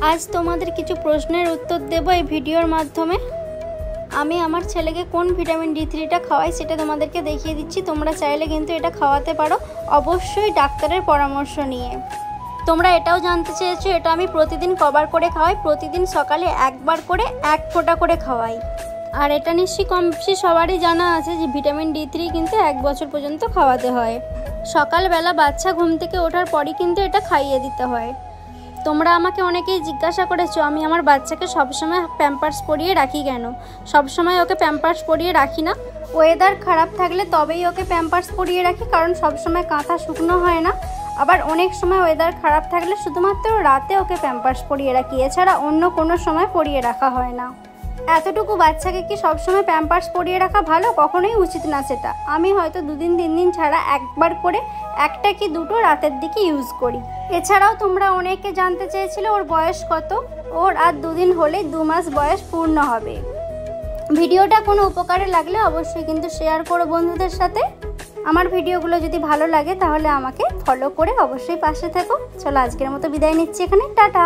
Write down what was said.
आज তোমাদের কিছু প্রশ্নের উত্তর দেব এই ভিডিওর মাধ্যমে। আমি আমার ছেলেকে কোন ভিটামিন D3টা খাওয়াই সেটা তোমাদেরকে দেখিয়ে দিচ্ছি। তোমরা চাইলে কিন্তু এটা খাওয়াতে পারো, অবশ্যই ডাক্তারের পরামর্শ নিয়ে। তোমরা এটাও জানতে চেয়েছো এটা আমি প্রতিদিন কবার করে খাওয়াই। প্রতিদিন সকালে একবার করে 1 ফোঁটা করে খাওয়াই। আর এটা নিশ্চয়ই কম বেশি সবারই জানা আছে যে ভিটামিন D3 কিন্তু 1 বছর পর্যন্ত খাওয়াতে হয়। সকালবেলা বাচ্চা ঘুম থেকে ওঠার পরই কিন্তু এটা খাইয়ে দিতে হয়। তোমরা আমাকে অনেকেই জিজ্ঞাসা করেছো আমি আমার বাচ্চাকে সবসময় প্যাম্পার্স পরিয়ে রাখি কেন। সবসময় ওকে প্যাম্পার্স পরিয়ে রাখি না, ওয়েদার খারাপ থাকলে তবেই ওকে প্যাম্পার্স পরিয়ে রাখি, কারণ সবসময় কাঁথা শুকনো হয় না। আবার অনেক সময় ওয়েদার খারাপ থাকলে শুধুমাত্র রাতে ওকে প্যাম্পার্স পরিয়ে রাখি, এছাড়া অন্য কোনো সময় পরিয়ে রাখা হয় না। এতটুকু বাচ্চাকে কি সবসময় প্যাম্পার্স পরিয়ে রাখা ভালো? কখনোই উচিত না সেটা। আমি হয়তো 2 দিন 3 দিন ছাড়া একবার করে 1টা কি 2টো রাতের দিকে ইউজ করি। এছাড়াও তোমরা অনেকে জানতে চেয়েছিলে ওর বয়স কত। ওর আর 2 দিন হলেই 2 মাস বয়স পূর্ণ হবে। ভিডিওটা কোনো উপকারে লাগলে অবশ্যই কিন্তু শেয়ার করো বন্ধুদের সাথে। আমার ভিডিওগুলো যদি ভালো লাগে তাহলে আমাকে ফলো করে অবশ্যই পাশে থেকো। চলো আজকের মতো বিদায় নিচ্ছি এখানে, টাটা।